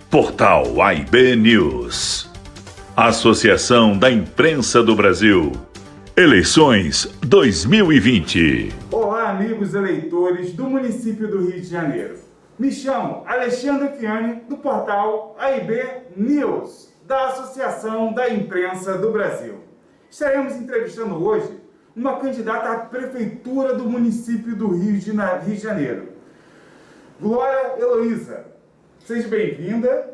Portal AIB News. Associação da Imprensa do Brasil. Eleições 2020. Olá, amigos eleitores do município do Rio de Janeiro. Me chamo Alexandre Fiani, do portal AIB News, da Associação da Imprensa do Brasil. Estaremos entrevistando hoje uma candidata à prefeitura do município do Rio de Janeiro, Glória Heloísa. Seja bem-vinda.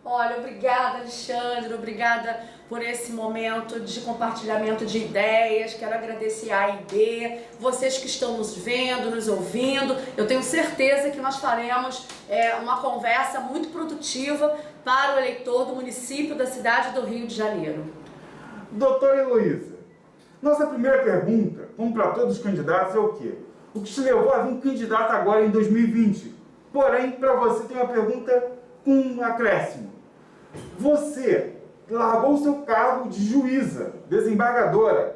Olha, obrigada, Alexandre, obrigada por esse momento de compartilhamento de ideias. Quero agradecer a AIB, vocês que estão nos vendo, nos ouvindo. Eu tenho certeza que nós faremos uma conversa muito produtiva para o eleitor do município da cidade do Rio de Janeiro. Doutora Heloísa, nossa primeira pergunta, como para todos os candidatos, é o quê? O que te levou a vir candidato agora em 2020? Porém, para você tem uma pergunta com um acréscimo. Você largou o seu cargo de juíza, desembargadora,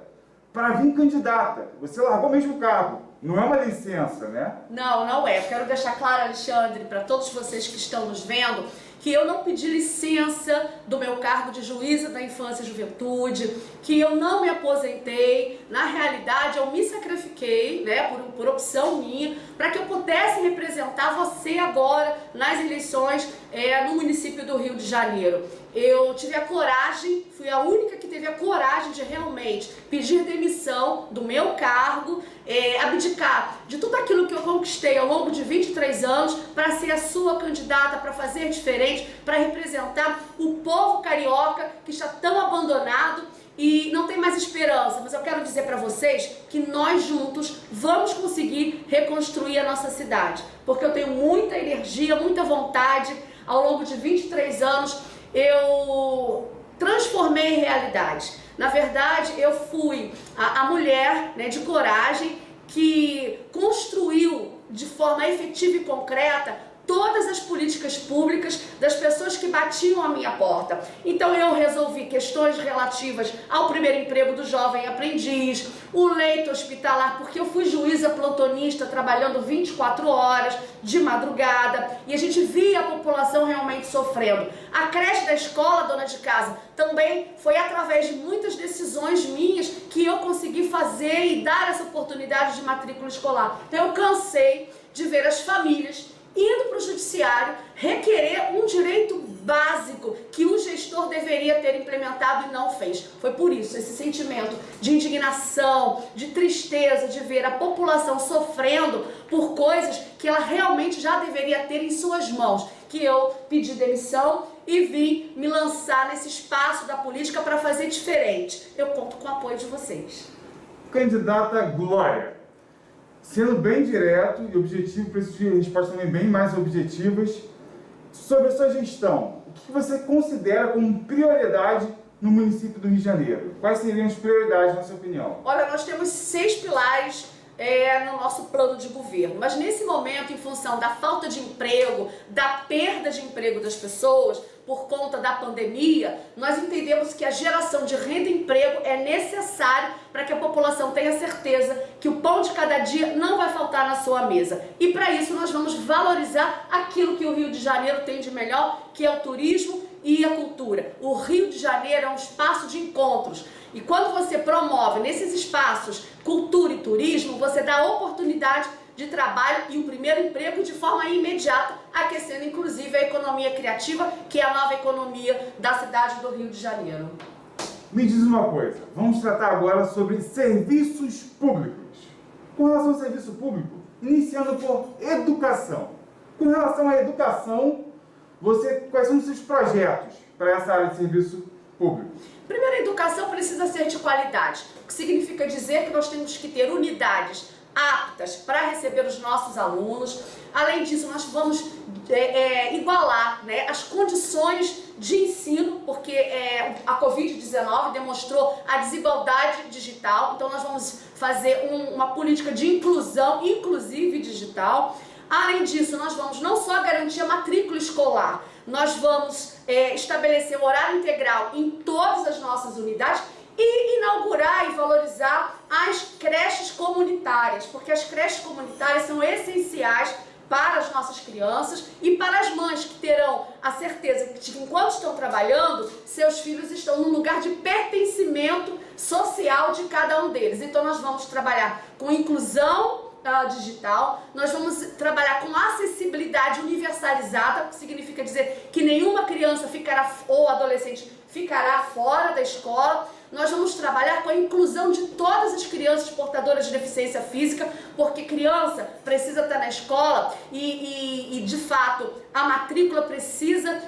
para vir candidata. Você largou mesmo o cargo. Não é uma licença, né? Não, não é. Quero deixar claro, Alexandre, para todos vocês que estão nos vendo, que eu não pedi licença do meu cargo de juíza da infância e juventude, que eu não me aposentei. Na realidade, eu me sacrifiquei, né, por opção minha, para que eu pudesse representar você agora nas eleições no município do Rio de Janeiro. Eu tive a coragem, fui a única que teve a coragem de realmente pedir demissão do meu cargo, abdicar de tudo aquilo que eu conquistei ao longo de 23 anos para ser a sua candidata, para fazer diferente, para representar o povo carioca que está tão abandonado e não tem mais esperança. Mas eu quero dizer para vocês que nós juntos vamos conseguir reconstruir a nossa cidade, porque eu tenho muita energia, muita vontade. Ao longo de 23 anos eu transformei realidade. Na verdade, eu fui a mulher, né, de coragem que construiu de forma efetiva e concreta todas as políticas públicas das pessoas que batiam à minha porta. Então eu resolvi questões relativas ao primeiro emprego do jovem aprendiz, o leito hospitalar, porque eu fui juíza plantonista trabalhando 24 horas de madrugada e a gente via a população realmente sofrendo. A creche da escola, dona de casa, também foi através de muitas decisões minhas que eu consegui fazer e dar essa oportunidade de matrícula escolar. Então eu cansei de ver as famílias indo para o judiciário requerer um direito básico que o gestor deveria ter implementado e não fez. Foi por isso, esse sentimento de indignação, de tristeza, de ver a população sofrendo por coisas que ela realmente já deveria ter em suas mãos, que eu pedi demissão e vim me lançar nesse espaço da política para fazer diferente. Eu conto com o apoio de vocês. Candidata Glória, sendo bem direto e objetivo, preciso de respostas também bem mais objetivas, sobre a sua gestão, o que você considera como prioridade no município do Rio de Janeiro? Quais seriam as prioridades, na sua opinião? Olha, nós temos 6 pilares no nosso plano de governo, mas nesse momento, em função da falta de emprego, da perda de emprego das pessoas, por conta da pandemia, nós entendemos que a geração de renda e emprego é necessária para que a população tenha certeza que o pão de cada dia não vai faltar na sua mesa. E para isso nós vamos valorizar aquilo que o Rio de Janeiro tem de melhor, que é o turismo e a cultura. O Rio de Janeiro é um espaço de encontros. E quando você promove nesses espaços cultura e turismo, você dá oportunidade de trabalho e o primeiro emprego de forma imediata, aquecendo inclusive a economia criativa, que é a nova economia da cidade do Rio de Janeiro. Me diz uma coisa, vamos tratar agora sobre serviços públicos. Com relação ao serviço público, iniciando por educação. Com relação à educação, quais são os seus projetos para essa área de serviço público? Primeiro, a educação precisa ser de qualidade, o que significa dizer que nós temos que ter unidades aptas para receber os nossos alunos. Além disso, nós vamos igualar, né, as condições de ensino, porque a Covid-19 demonstrou a desigualdade digital, então nós vamos fazer uma política de inclusão, inclusive digital. Além disso, nós vamos não só garantir a matrícula escolar, nós vamos estabelecer o horário integral em todas as nossas unidades e inaugurar e valorizar as creches comunitárias, porque as creches comunitárias são essenciais para as nossas crianças e para as mães que terão a certeza de que enquanto estão trabalhando, seus filhos estão num lugar de pertencimento social de cada um deles. Então nós vamos trabalhar com inclusão digital, nós vamos trabalhar com acessibilidade universalizada, que significa dizer que nenhuma criança ficará ou adolescente ficará fora da escola. Nós vamos trabalhar com a inclusão de todas as crianças portadoras de deficiência física, porque criança precisa estar na escola e de fato, a matrícula precisa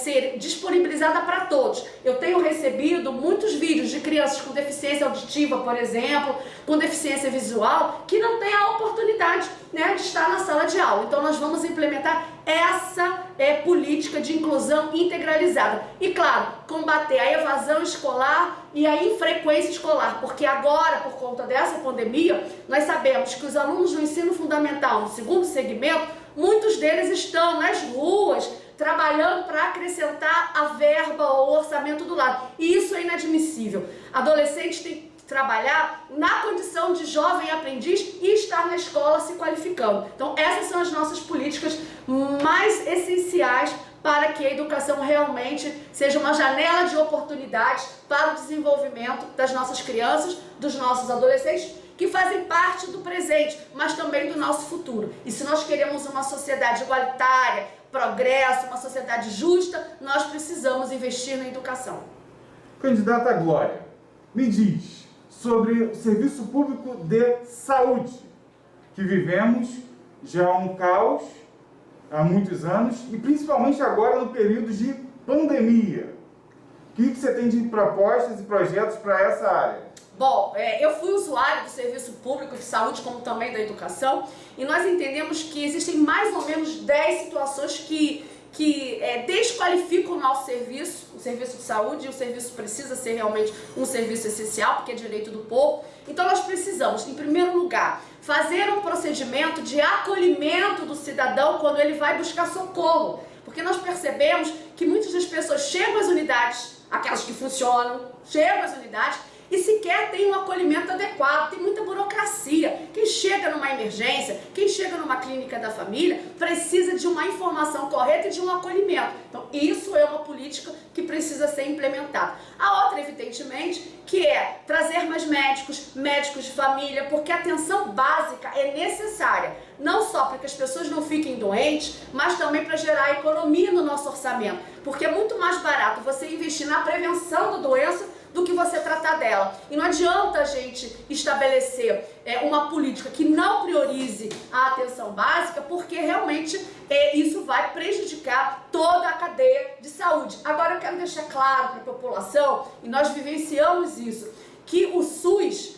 ser disponibilizada para todos. Eu tenho recebido muitos vídeos de crianças com deficiência auditiva, por exemplo, com deficiência visual, que não têm a oportunidade, né, de estar na sala de aula. Então nós vamos implementar essa política de inclusão integralizada. E claro, combater a evasão escolar e a infrequência escolar, porque agora, por conta dessa pandemia, nós sabemos que os alunos do ensino fundamental, no segundo segmento, muitos deles estão nas ruas, trabalhando para acrescentar a verba ou o orçamento do lado. E isso é inadmissível. Adolescentes têm que trabalhar na condição de jovem aprendiz e estar na escola se qualificando. Então, essas são as nossas políticas mais essenciais para que a educação realmente seja uma janela de oportunidades para o desenvolvimento das nossas crianças, dos nossos adolescentes, que fazem parte do presente, mas também do nosso futuro. E se nós queremos uma sociedade igualitária, progresso, uma sociedade justa, nós precisamos investir na educação. Candidata Glória, me diz sobre o serviço público de saúde, que vivemos já um caos há muitos anos e principalmente agora no período de pandemia. O que você tem de propostas e projetos para essa área? Bom, eu fui usuária do serviço público de saúde, como também da educação, e nós entendemos que existem mais ou menos 10 situações que desqualificam o nosso serviço, o serviço de saúde, e o serviço precisa ser realmente um serviço essencial, porque é direito do povo. Então nós precisamos, em primeiro lugar, fazer um procedimento de acolhimento do cidadão quando ele vai buscar socorro, porque nós percebemos que muitas das pessoas chegam às unidades, aquelas que funcionam, chegam às unidades, e sequer tem um acolhimento adequado, tem muita burocracia. Quem chega numa emergência, quem chega numa clínica da família, precisa de uma informação correta e de um acolhimento. Então, isso é uma política que precisa ser implementada. A outra, evidentemente, que é trazer mais médicos, médicos de família, porque a atenção básica é necessária, não só para que as pessoas não fiquem doentes, mas também para gerar economia no nosso orçamento, porque é muito mais barato você investir na prevenção da doença do que você tratar dela. E não adianta a gente estabelecer uma política que não priorize a atenção básica, porque realmente isso vai prejudicar toda a cadeia de saúde. Agora eu quero deixar claro para a população, e nós vivenciamos isso, que o SUS,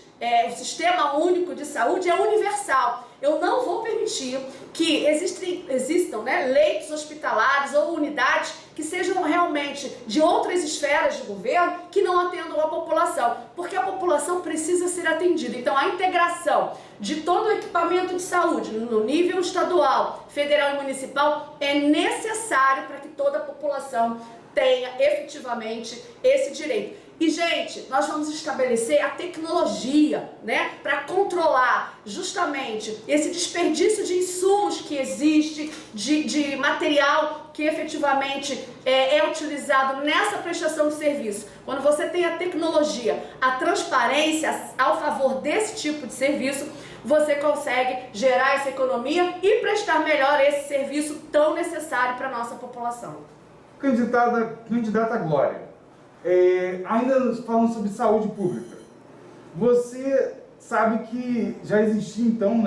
o Sistema Único de Saúde, é universal. Eu não vou permitir que existam leitos hospitalares ou unidades que sejam realmente de outras esferas de governo que não atendam a população, porque a população precisa ser atendida. Então a integração de todo o equipamento de saúde no nível estadual, federal e municipal é necessário para que toda a população tenha efetivamente esse direito. E, gente, nós vamos estabelecer a tecnologia, para controlar justamente esse desperdício de insumos que existe, de material que efetivamente é utilizado nessa prestação de serviço. Quando você tem a tecnologia, a transparência ao favor desse tipo de serviço, você consegue gerar essa economia e prestar melhor esse serviço tão necessário para a nossa população. Candidata Glória, ainda falando sobre saúde pública, você sabe que já existia então,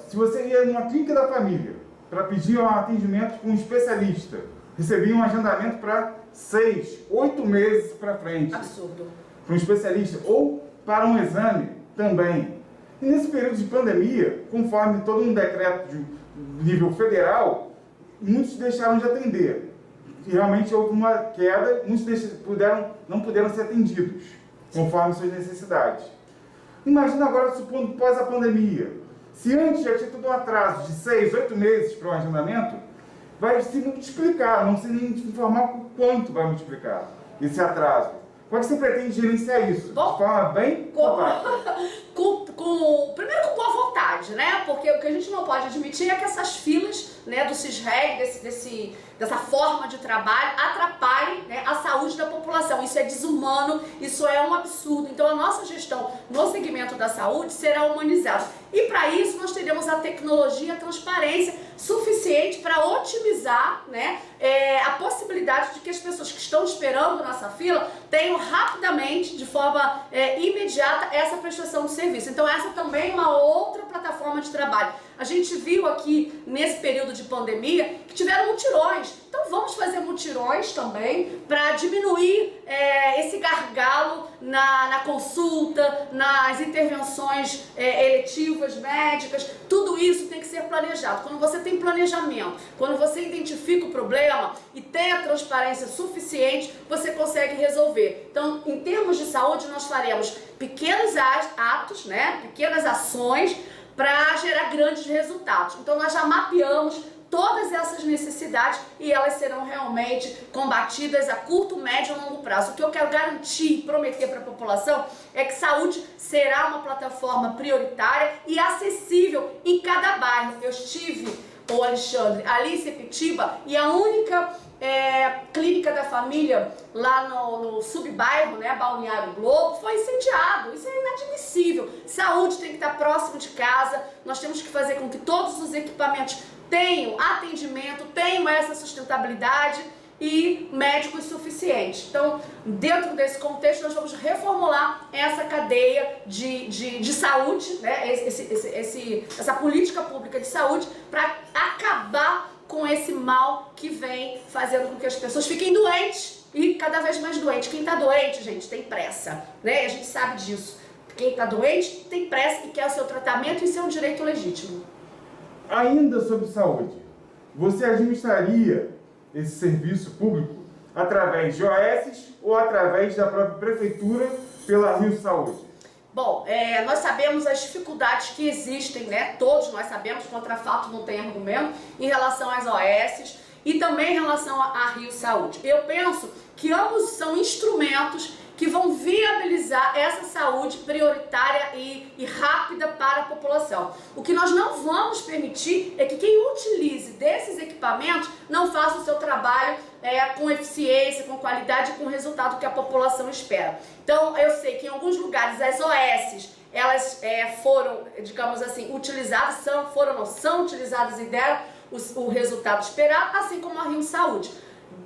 se você ia numa clínica da família para pedir um atendimento com um especialista, recebia um agendamento para 6, 8 meses para frente. Absurdo. Para um especialista ou para um exame também. E nesse período de pandemia, conforme todo um decreto de nível federal, muitos deixaram de atender. E realmente houve uma queda, muitos não puderam ser atendidos, conforme suas necessidades. Imagina agora, supondo, pós a pandemia, se antes já tinha tido um atraso de 6, 8 meses para o agendamento, vai se multiplicar, não sei nem informar o quanto vai multiplicar esse atraso. Como é que você pretende gerenciar isso? Bom, de forma bem compacta. Primeiro com boa vontade, né? Porque o que a gente não pode admitir é que essas filas, né, do CISREG, dessa forma de trabalho, atrapalhem, né, a saúde da população. Isso é desumano, isso é um absurdo. Então a nossa gestão no segmento da saúde será humanizada. E para isso nós teremos a tecnologia, a transparência suficiente para otimizar, né, a possibilidade de que as pessoas que estão esperando nessa fila tenham rapidamente, de forma imediata, essa prestação de serviço. Então essa também é uma outra plataforma de trabalho. A gente viu aqui nesse período de pandemia que tiveram mutirões. Então vamos fazer mutirões também para diminuir esse gargalo na consulta, nas intervenções eletivas, médicas. Tudo isso tem que ser planejado. Quando você tem planejamento, quando você identifica o problema e tem a transparência suficiente, você consegue resolver. Então, em termos de saúde, nós faremos pequenos atos, né, pequenas ações para gerar grandes resultados. Então nós já mapeamos todas essas necessidades e elas serão realmente combatidas a curto, médio e longo prazo. O que eu quero garantir e prometer para a população é que saúde será uma plataforma prioritária e acessível em cada bairro. Eu estive, o Alexandre, ali em Sepetiba, e a única clínica da família lá no subbairro, né, Balneário Globo, foi incendiado. Isso é inadmissível. Saúde tem que estar próximo de casa. Nós temos que fazer com que todos os equipamentos tenham atendimento, tenham essa sustentabilidade e médicos suficientes. Então, dentro desse contexto, nós vamos reformular essa cadeia de saúde, né, essa política pública de saúde, para acabar com esse mal que vem fazendo com que as pessoas fiquem doentes e cada vez mais doentes. Quem está doente, gente, tem pressa, né? A gente sabe disso. Quem está doente tem pressa e quer o seu tratamento e seu um direito legítimo. Ainda sobre saúde, você administraria esse serviço público através de OS ou através da própria prefeitura pela Rio Saúde? Bom, nós sabemos as dificuldades que existem, né? Todos nós sabemos, contra fato não tem argumento, em relação às OS e também em relação à Rio Saúde. Eu penso que ambos são instrumentos que vão viabilizar essa saúde prioritária e rápida para a população. O que nós não vamos permitir é que quem utilize desses equipamentos não faça o seu trabalho com eficiência, com qualidade e com o resultado que a população espera. Então, eu sei que em alguns lugares as OS, elas foram, digamos assim, utilizadas, são utilizadas e deram o resultado esperado, assim como a Rio Saúde.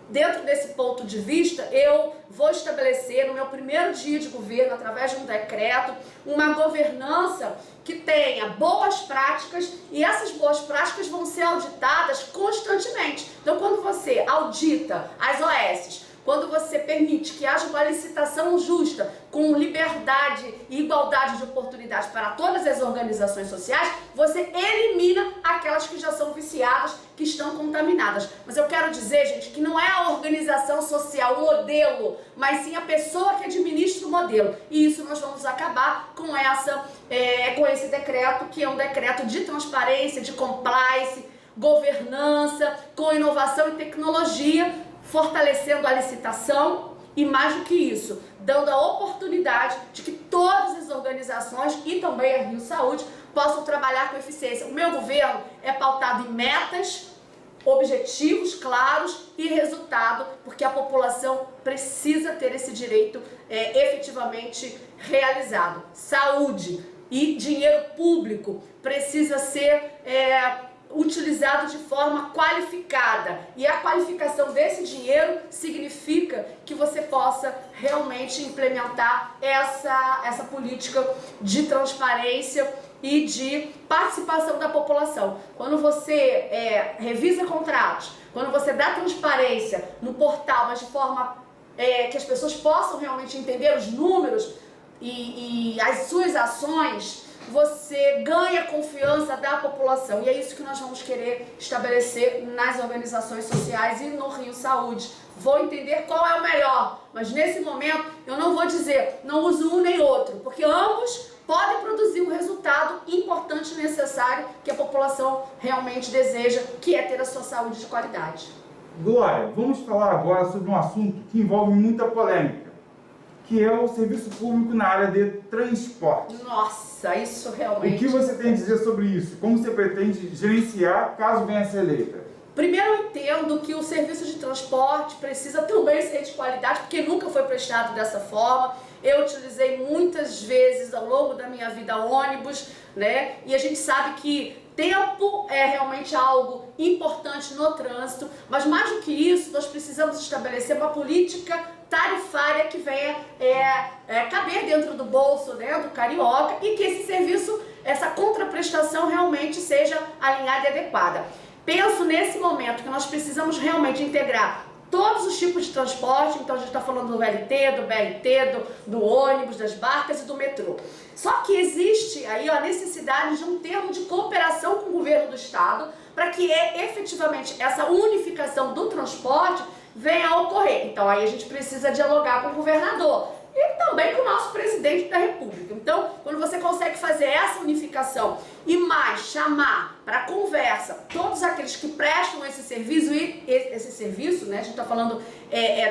Dentro desse ponto de vista, eu vou estabelecer no meu primeiro dia de governo, através de um decreto, uma governança que tenha boas práticas e essas boas práticas vão ser auditadas constantemente. Então, quando você audita as OS, quando você permite que haja uma licitação justa, com liberdade e igualdade de oportunidades para todas as organizações sociais, você elimina aquelas que já são viciadas, que estão contaminadas. Mas eu quero dizer, gente, que não é a organização social, o modelo, mas sim a pessoa que administra o modelo. E isso nós vamos acabar com esse decreto, que é um decreto de transparência, de compliance, governança, com inovação e tecnologia, fortalecendo a licitação e, mais do que isso, dando a oportunidade de que todas as organizações e também a Rio Saúde possam trabalhar com eficiência. O meu governo é pautado em metas, objetivos claros e resultado, porque a população precisa ter esse direito efetivamente realizado. Saúde e dinheiro público precisa ser utilizado de forma qualificada, e a qualificação desse dinheiro significa que você possa realmente implementar essa política de transparência e de participação da população. Quando você revisa contratos, quando você dá transparência no portal, mas de forma que as pessoas possam realmente entender os números e as suas ações, você ganha a confiança da população. E é isso que nós vamos querer estabelecer nas organizações sociais e no Rio Saúde. Vou entender qual é o melhor, mas nesse momento eu não vou dizer, não uso um nem outro, porque ambos podem produzir um resultado importante e necessário que a população realmente deseja, que é ter a sua saúde de qualidade. Glória, vamos falar agora sobre um assunto que envolve muita polêmica. que é o serviço público na área de transporte. Nossa, isso realmente... O que você tem a dizer sobre isso? Como você pretende gerenciar caso venha a ser eleita? Primeiro, eu entendo que o serviço de transporte precisa também ser de qualidade, porque nunca foi prestado dessa forma. Eu utilizei muitas vezes ao longo da minha vida ônibus, né? E a gente sabe que tempo é realmente algo importante no trânsito, mas mais do que isso, nós precisamos estabelecer uma política tarifária que venha caber dentro do bolso, né, do carioca, e que esse serviço, essa contraprestação realmente seja alinhada e adequada. Penso nesse momento que nós precisamos realmente integrar todos os tipos de transporte, então a gente está falando do VLT, do BRT, do ônibus, das barcas e do metrô. Só que existe aí a necessidade de um termo de cooperação com o governo do estado para que efetivamente essa unificação do transporte venha a ocorrer. Então aí a gente precisa dialogar com o governador e também com o nosso presidente da República. Então, quando você consegue fazer essa unificação e mais chamar para conversa todos aqueles que prestam esse serviço, né, a gente está falando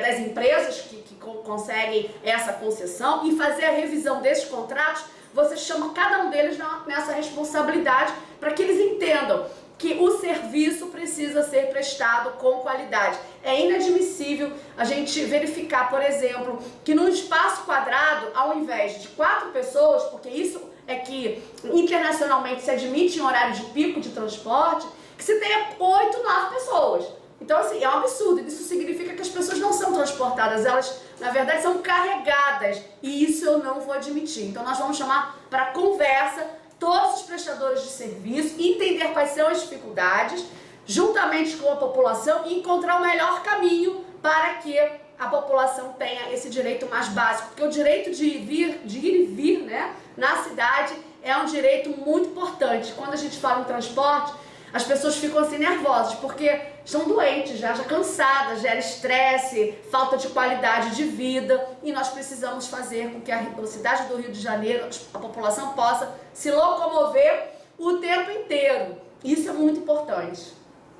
das empresas que conseguem essa concessão, e fazer a revisão desses contratos, você chama cada um deles nessa responsabilidade para que eles entendam que o serviço precisa ser prestado com qualidade. É inadmissível a gente verificar, por exemplo, que num espaço quadrado, ao invés de 4 pessoas, porque isso é que internacionalmente se admite em horário de pico de transporte, que se tenha 8, 9 pessoas. Então, assim, é um absurdo. Isso significa que as pessoas não são transportadas, elas, na verdade, são carregadas. E isso eu não vou admitir. Então, nós vamos chamar para conversa todos os prestadores de serviço, entender quais são as dificuldades, juntamente com a população, e encontrar o melhor caminho para que a população tenha esse direito mais básico. Porque o direito de ir e vir, né, na cidade é um direito muito importante. Quando a gente fala em transporte, as pessoas ficam assim nervosas, porque estão doentes, já cansadas, gera estresse, falta de qualidade de vida, e nós precisamos fazer com que a cidade do Rio de Janeiro, a população possa se locomover o tempo inteiro. Isso é muito importante.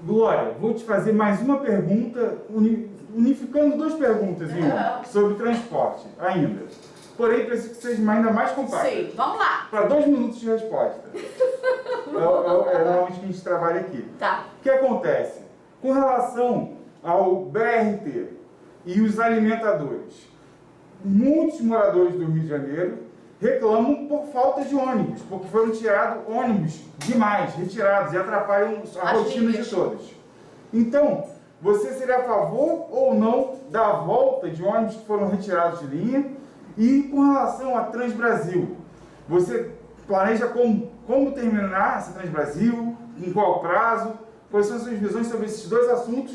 Glória, vou te fazer mais uma pergunta, unificando 2 perguntas sobre transporte ainda. Porém, preciso que seja ainda mais compacta. Sim, vamos lá. Para 2 minutos de resposta. Normalmente que a gente trabalha aqui. Tá. O que acontece? Com relação ao BRT e os alimentadores, muitos moradores do Rio de Janeiro reclamam por falta de ônibus, porque foram tirados ônibus demais, retirados, e atrapalham a rotina de todos. Então, você seria a favor ou não da volta de ônibus que foram retirados de linha? E com relação a Transbrasil, você planeja como terminar essa Transbrasil? Em qual prazo? Quais são as suas visões sobre esses 2 assuntos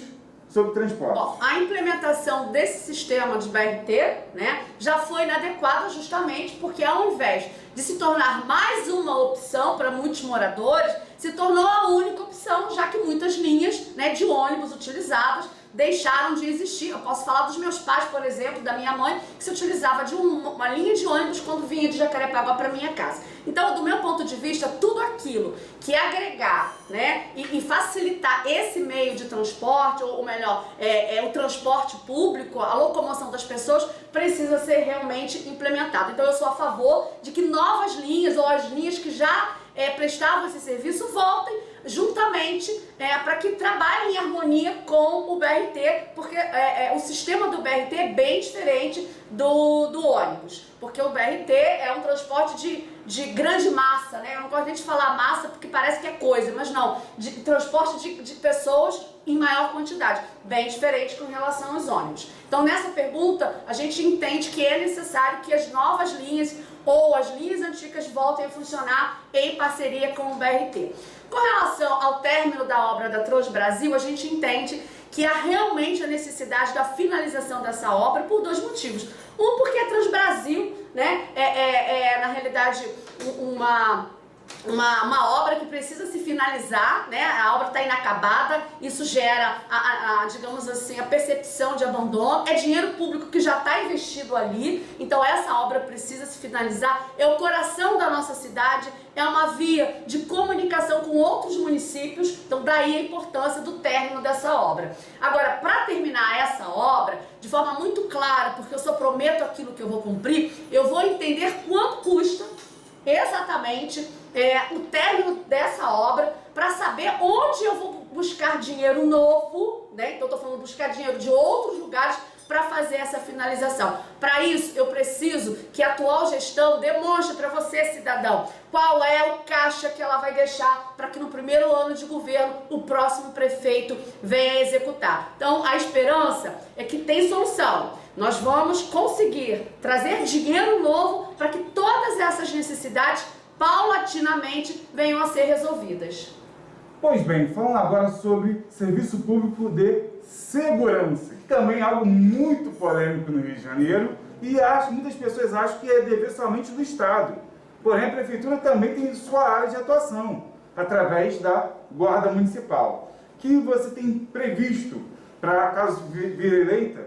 sobre transporte? Bom, a implementação desse sistema de BRT, né, já foi inadequada justamente porque, ao invés de se tornar mais uma opção para muitos moradores, se tornou a única opção, já que muitas linhas, né, de ônibus utilizadas deixaram de existir. Eu posso falar dos meus pais, por exemplo, da minha mãe, que se utilizava de uma linha de ônibus quando vinha de Jacarepaguá para minha casa. Então, do meu ponto de vista, tudo aquilo que agregar, né, e facilitar esse meio de transporte, ou melhor, o transporte público, a locomoção das pessoas, precisa ser realmente implementado. Então, eu sou a favor de que novas linhas, ou as linhas que já prestavam esse serviço, voltem juntamente para que trabalhem em harmonia com o BRT, porque o sistema do BRT é bem diferente do ônibus, porque o BRT é um transporte de grande massa, né? Eu não gosto nem de falar massa porque parece que é coisa, mas não, de transporte de pessoas em maior quantidade, bem diferente com relação aos ônibus. Então, nessa pergunta, a gente entende que é necessário que as novas linhas ou as linhas antigas voltem a funcionar em parceria com o BRT. Com relação ao término da obra da Transbrasil, a gente entende que há realmente a necessidade da finalização dessa obra por 2 motivos. Um, porque a Transbrasil, né, na realidade uma obra que precisa se finalizar, né? A obra está inacabada, isso gera, digamos assim, a percepção de abandono. É dinheiro público que já está investido ali, então essa obra precisa se finalizar. É o coração da nossa cidade, é uma via de comunicação com outros municípios, então daí a importância do término dessa obra. Agora, para terminar essa obra, de forma muito clara, porque eu só prometo aquilo que eu vou cumprir, eu vou entender quanto custa exatamente o término dessa obra, para saber onde eu vou buscar dinheiro novo, né? Então, estou falando buscar dinheiro de outros lugares para fazer essa finalização. Para isso, eu preciso que a atual gestão demonstre para você, cidadão, qual é o caixa que ela vai deixar para que no primeiro ano de governo o próximo prefeito venha executar. Então, a esperança é que tem solução. Nós vamos conseguir trazer dinheiro novo para que todas essas necessidades paulatinamente venham a ser resolvidas. Pois bem, falando agora sobre serviço público de segurança, que também é algo muito polêmico no Rio de Janeiro e muitas pessoas acham que é dever somente do Estado. Porém, a Prefeitura também tem sua área de atuação, através da Guarda Municipal. O que você tem previsto para, caso vir eleita,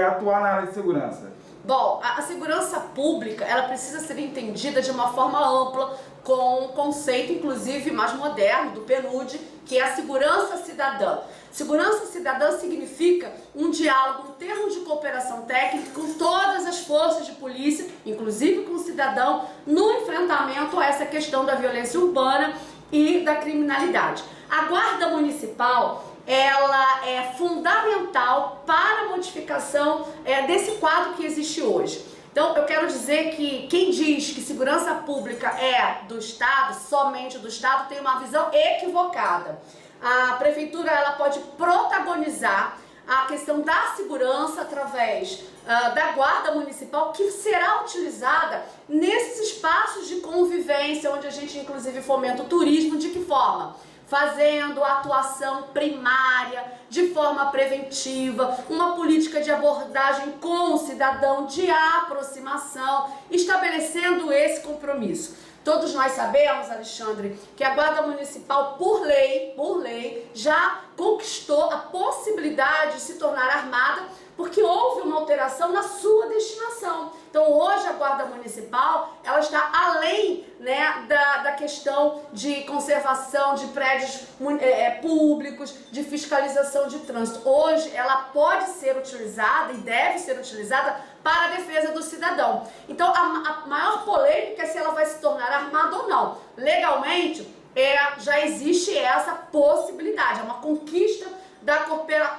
atuar na área de segurança? Bom, a segurança pública, ela precisa ser entendida de uma forma ampla, com um conceito, inclusive, mais moderno, do PNUD, que é a segurança cidadã. Segurança cidadã significa um diálogo, um termo de cooperação técnica com todas as forças de polícia, inclusive com o cidadão, no enfrentamento a essa questão da violência urbana e da criminalidade. A Guarda Municipal, ela é fundamental para a modificação desse quadro que existe hoje. Então, eu quero dizer que quem diz que segurança pública é do Estado, somente do Estado, tem uma visão equivocada. A Prefeitura, ela pode protagonizar a questão da segurança através da Guarda Municipal, que será utilizada nesses espaços de convivência, onde a gente inclusive fomenta o turismo. De que forma? Fazendo atuação primária, de forma preventiva, uma política de abordagem com o cidadão, de aproximação, estabelecendo esse compromisso. Todos nós sabemos, Alexandre, que a Guarda Municipal, por lei, já conquistou a possibilidade de se tornar armada, porque houve uma alteração na sua destinação. Então, hoje a Guarda Municipal, ela está além, né, da questão de conservação de prédios públicos, de fiscalização de trânsito. Hoje, ela pode ser utilizada e deve ser utilizada para a defesa do cidadão. Então, a maior polêmica é se ela vai se tornar armada ou não. Legalmente, já existe essa possibilidade, é uma conquista da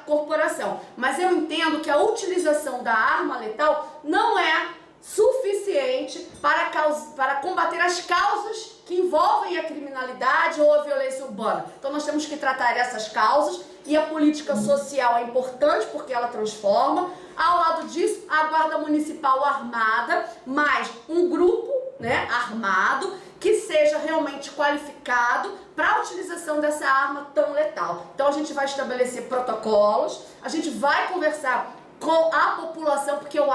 corporação. Mas eu entendo que a utilização da arma letal não é suficiente para combater as causas que envolvem a criminalidade ou a violência urbana. Então nós temos que tratar essas causas, e a política social é importante porque ela transforma. Ao lado disso, a Guarda Municipal armada, mais um grupo, né, armado, que seja realmente qualificado para a utilização dessa arma tão letal. Então a gente vai estabelecer protocolos, a gente vai conversar com a população, porque eu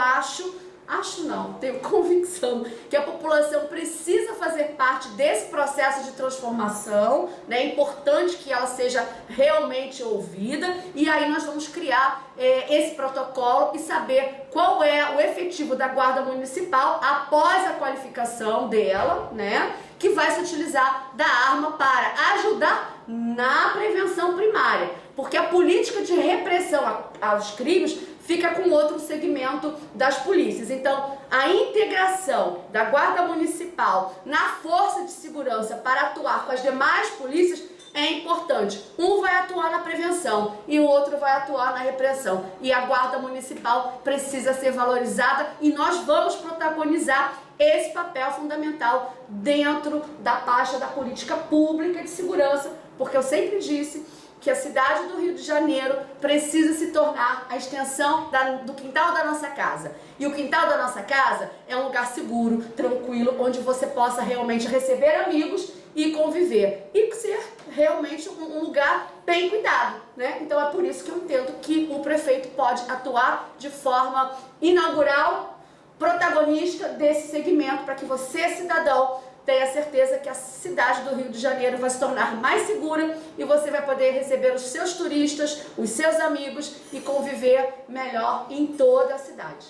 tenho convicção que a população precisa fazer parte desse processo de transformação, né? É importante que ela seja realmente ouvida, e aí nós vamos criar esse protocolo e saber qual é o efetivo da Guarda Municipal após a qualificação dela, né? Que vai se utilizar da arma para ajudar na prevenção primária, porque a política de repressão aos crimes fica com outro segmento das polícias. Então, a integração da Guarda Municipal na força de segurança para atuar com as demais polícias é importante. Um vai atuar na prevenção e o outro vai atuar na repressão. E a Guarda Municipal precisa ser valorizada, e nós vamos protagonizar esse papel fundamental dentro da pasta da política pública de segurança, porque eu sempre disse que a cidade do Rio de Janeiro precisa se tornar a extensão do quintal da nossa casa. E o quintal da nossa casa é um lugar seguro, tranquilo, onde você possa realmente receber amigos e conviver. E ser realmente um lugar bem cuidado, né? Então é por isso que eu entendo que o prefeito pode atuar de forma inaugural, protagonista desse segmento, para que você, cidadão, tenha certeza que a cidade do Rio de Janeiro vai se tornar mais segura e você vai poder receber os seus turistas, os seus amigos e conviver melhor em toda a cidade.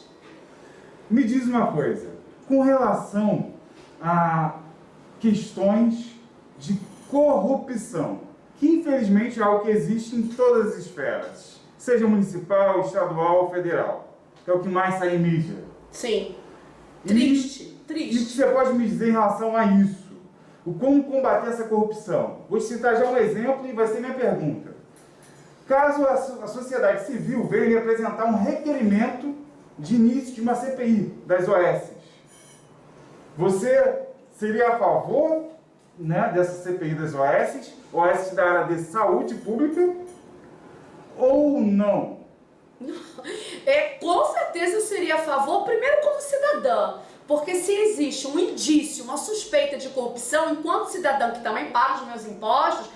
Me diz uma coisa, com relação a questões de corrupção, que infelizmente é algo que existe em todas as esferas, seja municipal, estadual ou federal, que é o que mais sai em mídia. Sim. Triste. E o que você pode me dizer em relação a isso? O como combater essa corrupção? Vou citar já um exemplo e vai ser minha pergunta. Caso a sociedade civil venha me apresentar um requerimento de início de uma CPI das OS, você seria a favor, né, dessa CPI das OS da área de saúde pública, ou não? Com certeza eu seria a favor, primeiro como cidadã, porque se existe um indício, uma suspeita de corrupção, enquanto cidadã que também paga os meus impostos,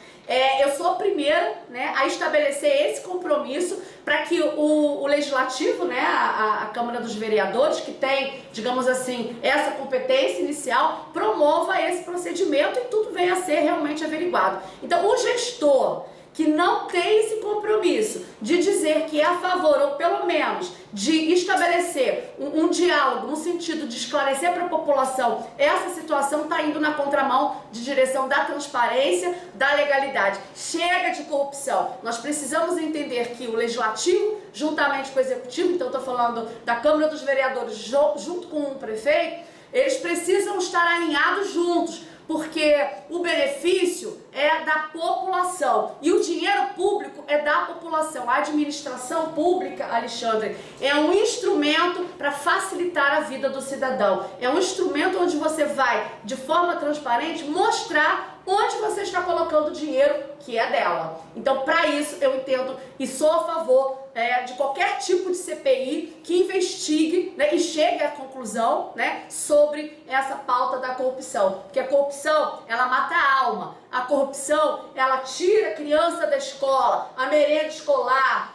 eu sou a primeira, né, a estabelecer esse compromisso para que o Legislativo, né, a Câmara dos Vereadores, que tem, digamos assim, essa competência inicial, promova esse procedimento e tudo venha a ser realmente averiguado. Então, o gestor que não tem esse compromisso de dizer que é a favor, ou pelo menos de estabelecer um diálogo no sentido de esclarecer para a população, essa situação está indo na contramão de direção da transparência, da legalidade. Chega de corrupção. Nós precisamos entender que o Legislativo, juntamente com o Executivo, então estou falando da Câmara dos Vereadores junto com o prefeito, eles precisam estar alinhados juntos, porque o benefício é da população e o dinheiro público é da população. A administração pública, Alexandre, é um instrumento para facilitar a vida do cidadão. É um instrumento onde você vai, de forma transparente, mostrar onde você está colocando o dinheiro que é dela. Então, para isso, eu entendo e sou a favor de qualquer tipo de CPI que investigue, né, e chegue à conclusão, né, sobre essa pauta da corrupção. Porque a corrupção, ela mata a alma. A corrupção, ela tira a criança da escola, a merenda escolar,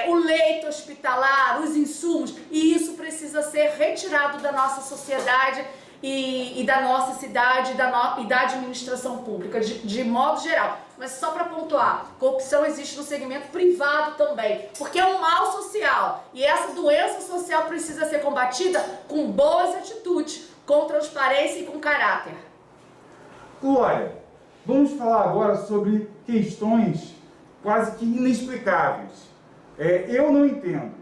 o leito hospitalar, os insumos. E isso precisa ser retirado da nossa sociedade e da nossa cidade e da administração pública, de modo geral. Mas só para pontuar, corrupção existe no segmento privado também, porque é um mal social. E essa doença social precisa ser combatida com boas atitudes, com transparência e com caráter. Glória, vamos falar agora sobre questões quase que inexplicáveis. Eu não entendo,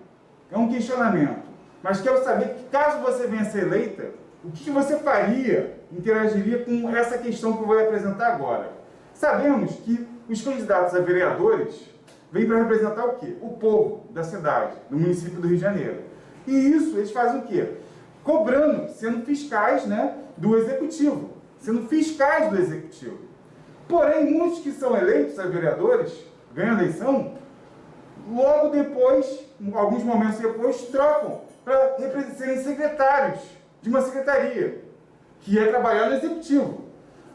é um questionamento, mas quero saber que caso você venha a ser eleita, o que você faria, interagiria com essa questão que eu vou apresentar agora? Sabemos que os candidatos a vereadores vêm para representar o quê? O povo da cidade, do município do Rio de Janeiro. E isso eles fazem o quê? Cobrando, sendo fiscais, né, do executivo. Sendo fiscais do executivo. Porém, muitos que são eleitos a vereadores, ganham a eleição, logo depois, alguns momentos depois, trocam para serem secretários de uma secretaria, que é trabalhar no executivo.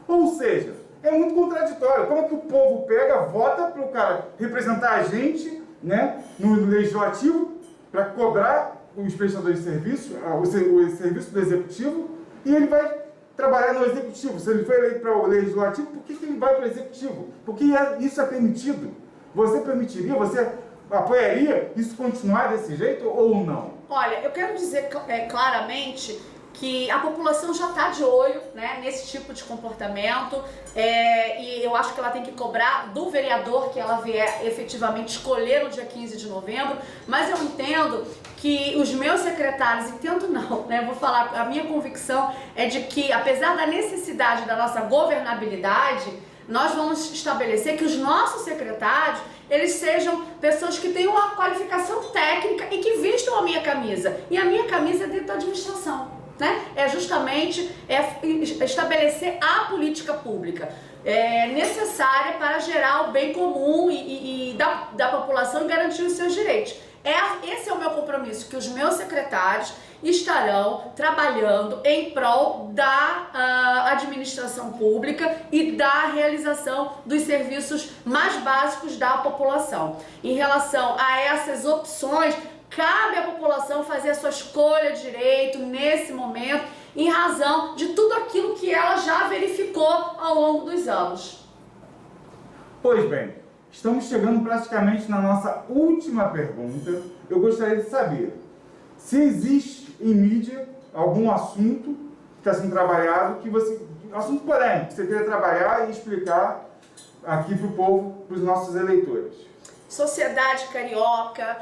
Ou seja, é muito contraditório. Como é que o povo pega, vota para o cara representar a gente, né, no legislativo, para cobrar os prestadores de serviço, o serviço do executivo, e ele vai trabalhar no executivo. Se ele foi eleito para o legislativo, por que ele vai para o executivo? Porque isso é permitido. Você permitiria, você apoiaria isso continuar desse jeito ou não? Olha, eu quero dizer claramente que a população já está de olho, né, nesse tipo de comportamento, e eu acho que ela tem que cobrar do vereador que ela vier efetivamente escolher no dia 15 de novembro, mas eu entendo que os meus secretários, entendo não, né, vou falar, a minha convicção é de que, apesar da necessidade da nossa governabilidade, nós vamos estabelecer que os nossos secretários, eles sejam pessoas que tenham uma qualificação técnica e que vistam a minha camisa, e a minha camisa é dentro da administração. Né? É justamente estabelecer a política pública necessária para gerar o bem comum e da população e garantir os seus direitos. Esse é o meu compromisso, que os meus secretários estarão trabalhando em prol da administração pública e da realização dos serviços mais básicos da população. Em relação a essas opções, cabe à população fazer a sua escolha de direito nesse momento em razão de tudo aquilo que ela já verificou ao longo dos anos. Pois bem, estamos chegando praticamente na nossa última pergunta. Eu gostaria de saber se existe em mídia algum assunto que está sendo trabalhado, assunto polêmico, que você queira trabalhar e explicar aqui para o povo, para os nossos eleitores. Sociedade carioca,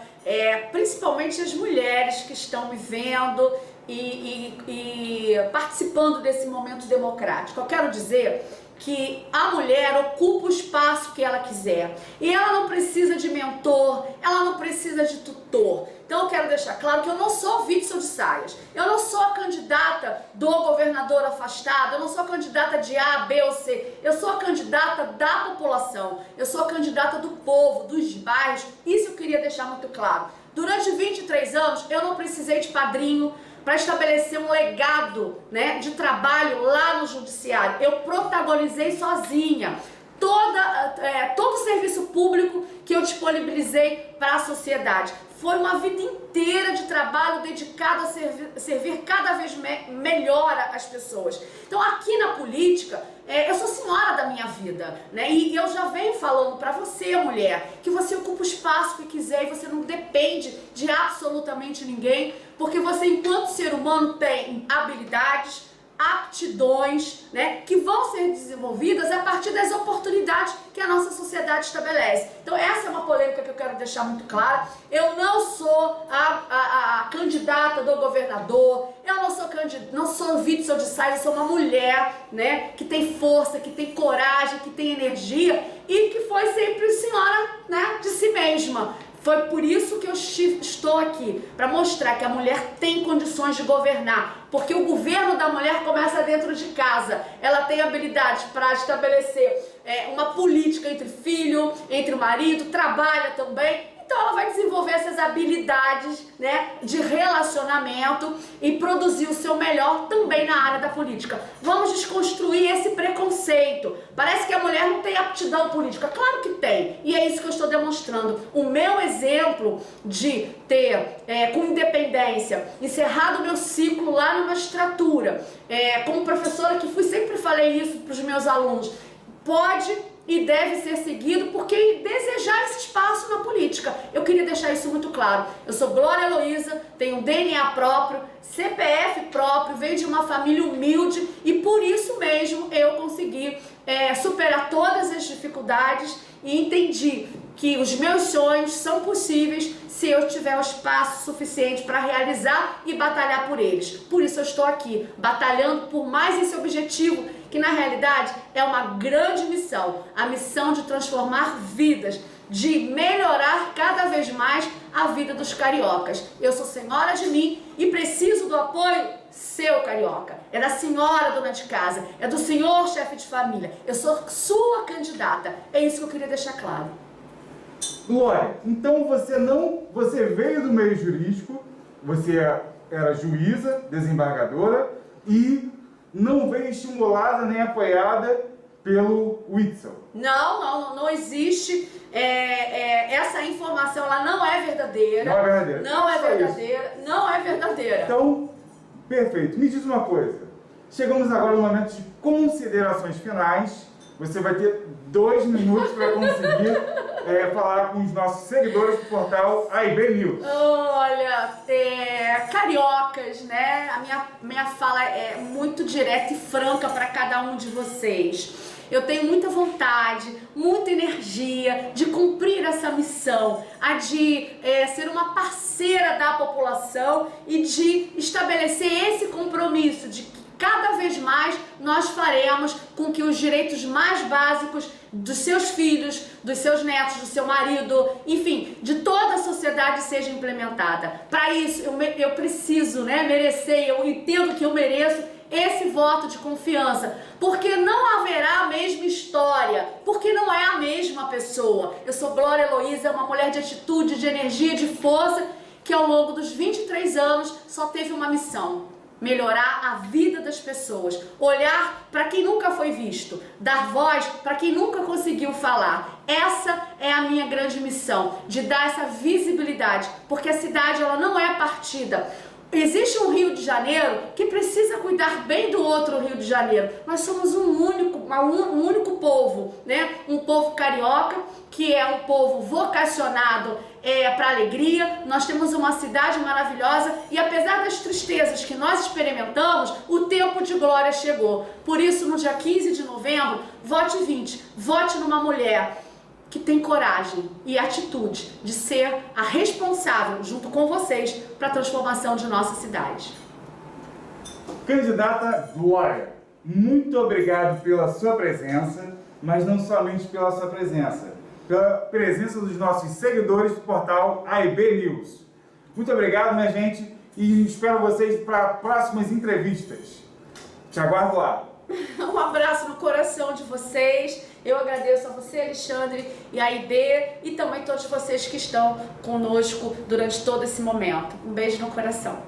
principalmente as mulheres que estão me vendo e participando desse momento democrático. Eu quero dizer que a mulher ocupa o espaço que ela quiser e ela não precisa de mentor, ela não precisa de tutor. Então eu quero deixar claro que eu não sou Witzel de Saias, eu não sou a candidata do governador afastado, eu não sou a candidata de A, B ou C, eu sou a candidata da população, eu sou a candidata do povo, dos bairros. Isso eu queria deixar muito claro. Durante 23 anos eu não precisei de padrinho para estabelecer um legado, né, de trabalho lá no judiciário. Eu protagonizei sozinha todo o serviço público que eu disponibilizei para a sociedade. Foi uma vida inteira de trabalho dedicado a servir cada vez melhor as pessoas. Então aqui na política, eu sou senhora da minha vida, né? E eu já venho falando para você, mulher, que você ocupa o espaço que quiser e você não depende de absolutamente ninguém, porque você, enquanto ser humano, tem habilidades, aptidões, né, que vão ser desenvolvidas a partir das oportunidades que a nossa sociedade estabelece. Então essa é uma polêmica que eu quero deixar muito clara. Eu não sou a candidata do governador, eu não sou Witzel de Saias, eu sou uma mulher, né, que tem força, que tem coragem, que tem energia e que foi sempre senhora, né, de si mesma. Foi por isso que eu estou aqui, para mostrar que a mulher tem condições de governar, porque o governo da mulher começa dentro de casa. Ela tem habilidade para estabelecer uma política entre filho, entre o marido, trabalha também. Então ela vai desenvolver essas habilidades, né, de relacionamento e produzir o seu melhor também na área da política. Vamos desconstruir esse preconceito. Parece que a mulher não tem aptidão política. Claro que tem. E é isso que eu estou demonstrando. O meu exemplo de ter, com independência, encerrado o meu ciclo lá na magistratura, como professora que sempre falei isso para os meus alunos, pode e deve ser seguido porque desejar esse espaço na política. Eu queria deixar isso muito claro. Eu sou Glória Heloísa, tenho um DNA próprio, CPF próprio, venho de uma família humilde e por isso mesmo eu consegui superar todas as dificuldades e entendi que os meus sonhos são possíveis se eu tiver o espaço suficiente para realizar e batalhar por eles. Por isso eu estou aqui, batalhando por mais esse objetivo, que na realidade é uma grande missão, a missão de transformar vidas, de melhorar cada vez mais a vida dos cariocas. Eu sou senhora de mim e preciso do apoio seu, carioca. É da senhora dona de casa, é do senhor chefe de família. Eu sou sua candidata. É isso que eu queria deixar claro. Glória, então você veio do meio jurídico, você era juíza, desembargadora e não veio estimulada nem apoiada pelo Witzel. Não existe. Essa informação ela não é verdadeira. Não é verdadeira. Não é verdadeira. Não é verdadeira. Então, perfeito. Me diz uma coisa. Chegamos agora no momento de considerações finais. Você vai ter 2 minutos para conseguir falar com os nossos seguidores do portal AIB News. Olha, cariocas, né? A minha fala é muito direta e franca para cada um de vocês. Eu tenho muita vontade, muita energia de cumprir essa missão, a de ser uma parceira da população e de estabelecer esse compromisso de que cada vez mais nós faremos com que os direitos mais básicos dos seus filhos, dos seus netos, do seu marido, enfim, de toda a sociedade seja implementada. Para isso, eu preciso, né, merecer, eu entendo que eu mereço esse voto de confiança, porque não haverá a mesma história, porque não é a mesma pessoa. Eu sou Glória Heloísa, uma mulher de atitude, de energia, de força, que ao longo dos 23 anos só teve uma missão: melhorar a vida das pessoas, olhar para quem nunca foi visto, dar voz para quem nunca conseguiu falar. Essa é a minha grande missão, de dar essa visibilidade, porque a cidade ela não é partida. Existe um Rio de Janeiro que precisa cuidar bem do outro Rio de Janeiro. Nós somos um único povo, né? Um povo carioca, que é um povo vocacionado para alegria. Nós temos uma cidade maravilhosa e apesar das tristezas que nós experimentamos, o tempo de glória chegou. Por isso, no dia 15 de novembro, vote 20, vote numa mulher que tem coragem e atitude de ser a responsável, junto com vocês, para a transformação de nossa cidade. Candidata Glória, muito obrigado pela sua presença, mas não somente pela sua presença, pela presença dos nossos seguidores do portal AIB News. Muito obrigado, minha gente, e espero vocês para próximas entrevistas. Te aguardo lá. Um abraço no coração de vocês. Eu agradeço a você, Alexandre, e a AIB, e também todos vocês que estão conosco durante todo esse momento. Um beijo no coração.